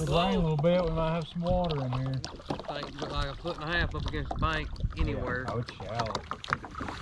it rain a little bit, we might have some water in here. This thing look like 1.5 feet up against the bank anywhere. Yeah, oh, it's shallow.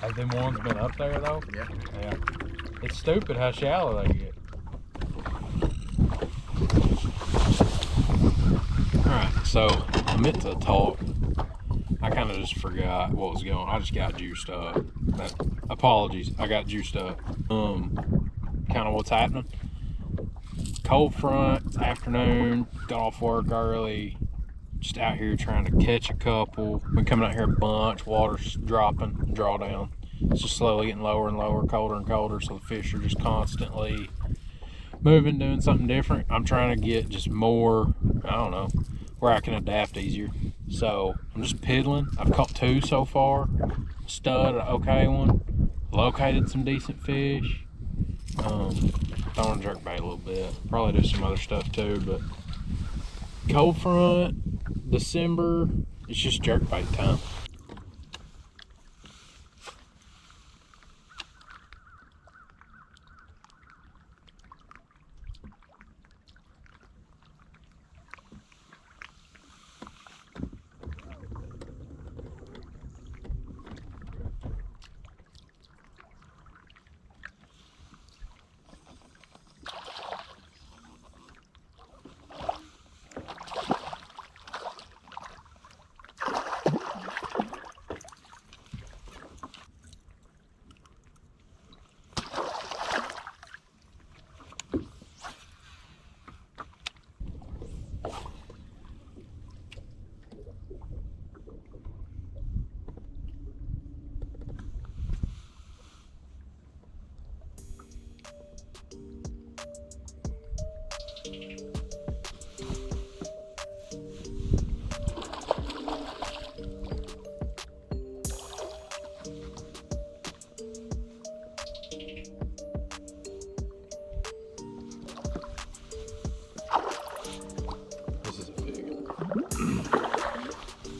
Have them ones been up there though? Yeah. Yeah. It's stupid how shallow they get. Alright, so I meant to talk. I kind of just forgot what was going on. I just got juiced up. Apologies, I got juiced up. Kind of what's happening. Cold front, it's afternoon, got off work early, just out here trying to catch a couple. Been coming out here a bunch, water's dropping, drawdown. It's just slowly getting lower and lower, colder and colder, so the fish are just constantly moving, doing something different. I'm trying to get just more, I don't know, where I can adapt easier. So I'm just piddling. I've caught 2 so far. Stud, an okay one. Located some decent fish. Throwing a jerkbait a little bit. Probably do some other stuff too, but cold front, December, it's just jerkbait time.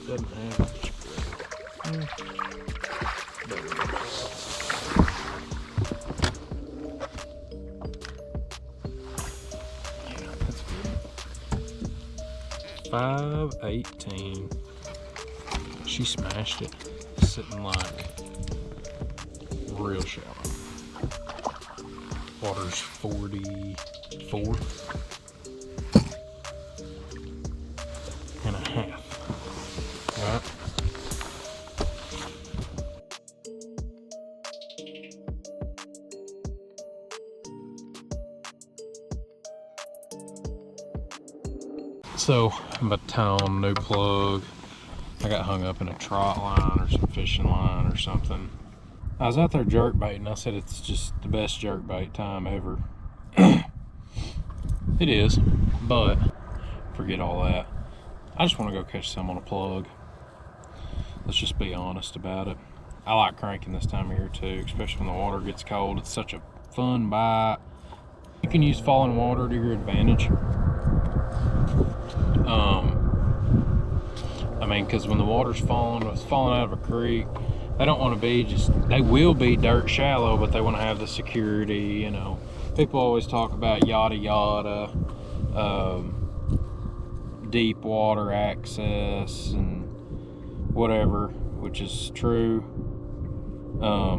Doesn't have much. Yeah, that's good. 518. She smashed it. Sitting like real shallow. Water's 44 and a half. Right. So I'm about to town, new plug. I got hung up in a trot line or some fishing line or something. I was out there jerkbaiting. I said it's just the best jerkbait time ever. It is, but forget all that. I just want to go catch some on a plug. Let's just be honest about it. I like cranking this time of year too, especially when the water gets cold. It's such a fun bite. You can use falling water to your advantage. I mean, because when the water's falling, it's falling out of a creek, they don't want to be they will be dirt shallow, but they want to have the security, you know. People always talk about yada yada, deep water access and whatever, which is true. I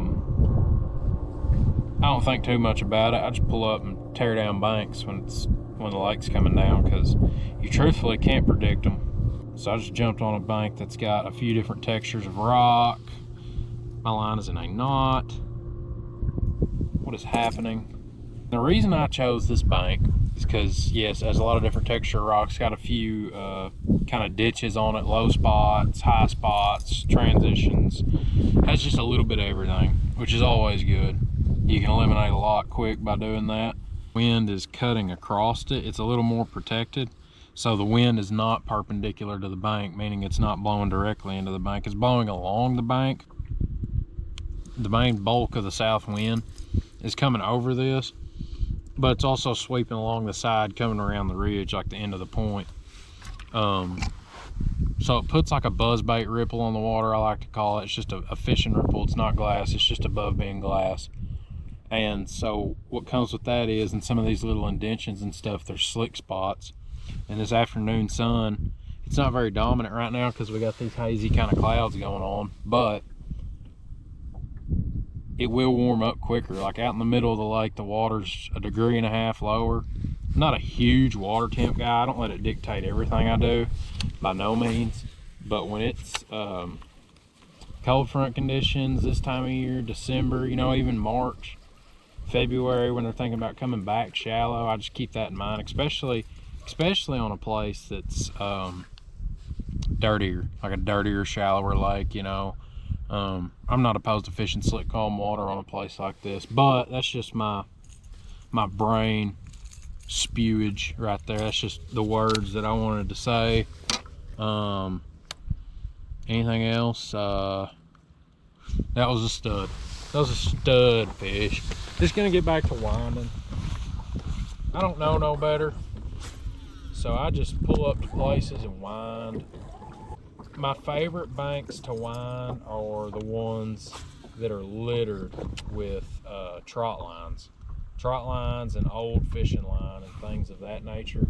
don't think too much about it. I just pull up and tear down banks when the lake's coming down, because you truthfully can't predict them. So I just jumped on a bank that's got a few different textures of rock. My line is in a knot. What is happening? The reason I chose this bank is because, yes, it has a lot of different texture of rocks. Got a few kind of ditches on it, low spots, high spots, transitions. Has just a little bit of everything, which is always good. You can eliminate a lot quick by doing that. Wind is cutting across it. It's a little more protected. So the wind is not perpendicular to the bank, meaning it's not blowing directly into the bank. It's blowing along the bank. The main bulk of the south wind is coming over this, but it's also sweeping along the side, coming around the ridge, like the end of the point. So it puts like a buzzbait ripple on the water, I like to call it. It's just a fishing ripple. It's not glass. It's just above being glass. And so what comes with that is, in some of these little indentions and stuff, there's slick spots. And this afternoon sun, it's not very dominant right now because we got these hazy kind of clouds going on, but it will warm up quicker. Like out in the middle of the lake, the water's 1.5 degrees lower. I'm not a huge water temp guy. I don't let it dictate everything I do, by no means. But when it's cold front conditions this time of year, December, you know, even March, February, when they're thinking about coming back shallow, I just keep that in mind, especially on a place that's dirtier, like a dirtier, shallower lake, you know. I'm not opposed to fishing slick, calm water on a place like this, but that's just my brain spewage right there. That's just the words that I wanted to say. Anything else? That was a stud. That was a stud fish. Just gonna get back to winding. I don't know no better, so I just pull up to places and wind. My favorite banks to wind are the ones that are littered with trot lines and old fishing line and things of that nature.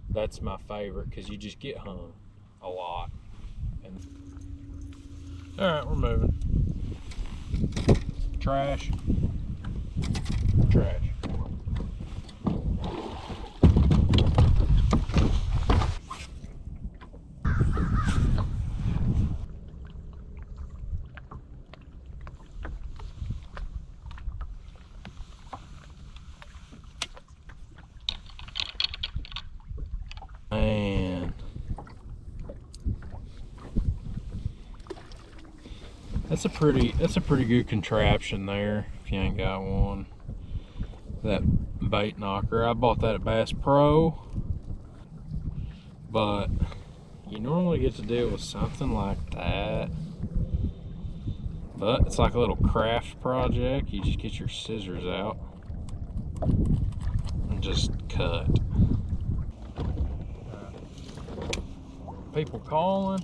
That's my favorite because you just get hung a lot. And all right, we're moving. Trash. Man, that's a pretty good contraption there. If you ain't got one, that bait knocker. I bought that at Bass Pro, but you normally get to deal with something like that. But it's like a little craft project. You just get your scissors out and just cut. People calling,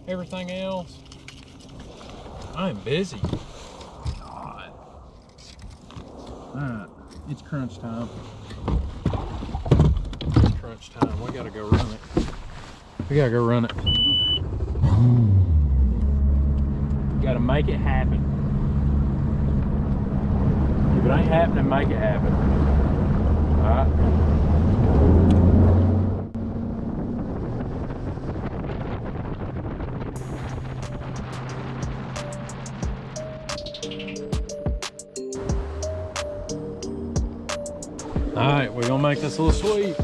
everything else. I'm busy. God. Alright, it's crunch time. It's crunch time. We gotta go run it. Gotta make it happen. If it ain't happening, make it happen. Alright. Alright, we're gonna make this a little sweet.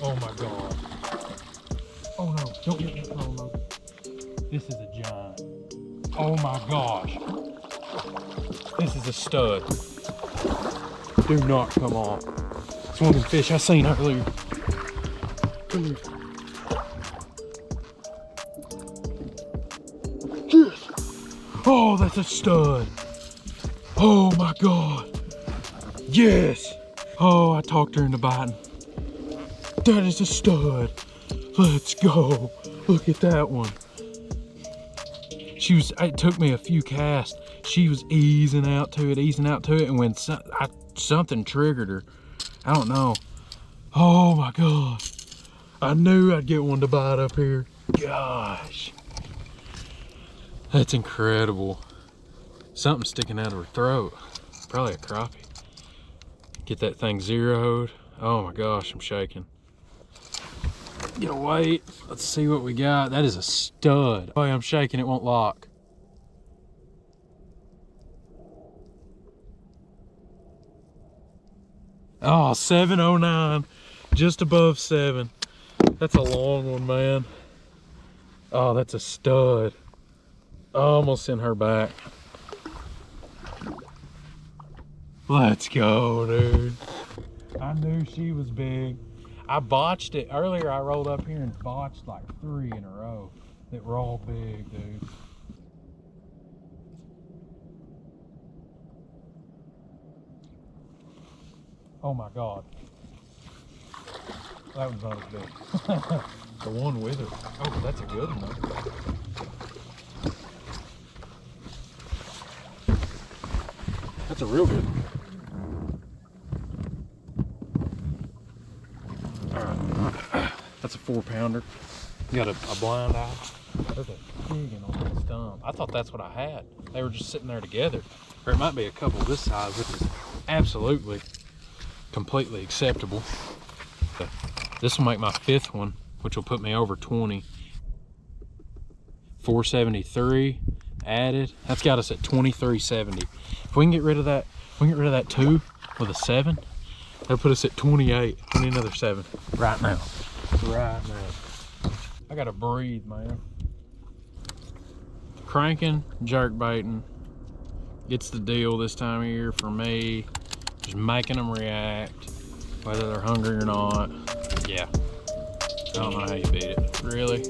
Oh my God. Oh no, don't get me. Oh no. This is a giant. Oh my gosh. This is a stud. Do not come off. It's one of the fish I seen earlier. Come here. Yes. Oh, that's a stud. Oh my God. Yes. Oh, I talked her into biting. That is a stud. Let's go. Look at that one. It took me a few casts. She was easing out to it, and when something triggered her, I don't know. Oh my God. I knew I'd get one to bite up here. Gosh. That's incredible. Something sticking out of her throat. Probably a crappie. Get that thing zeroed. Oh my gosh, I'm shaking. Get a weight. Let's see what we got. That is a stud. Oh, I'm shaking, it won't lock. Oh, 709, just above 7. That's a long one, man. Oh, that's a stud. I almost sent her back. Let's go, dude. I knew she was big. I botched it. Earlier I rolled up here and botched like 3 in a row that were all big, dude. Oh my God. That one's not as big. The one with it. Oh, that's a good one though. That's a real good one. Alright. That's a 4-pounder. Got a blind eye. There's a big one on the stump. I thought that's what I had. They were just sitting there together. Or it might be a couple this size, which is absolutely, completely acceptable. This will make my 5th one, which will put me over 20. 473 added. That's got us at 2370. If we can get rid of that, we can get rid of that 2 with a 7. That'll put us at 28. We need another 7 right now. Right now. I gotta breathe, man. Cranking, jerk baiting. Gets the deal this time of year for me. Just making them react, whether they're hungry or not. Yeah. I don't know how you beat it. Really?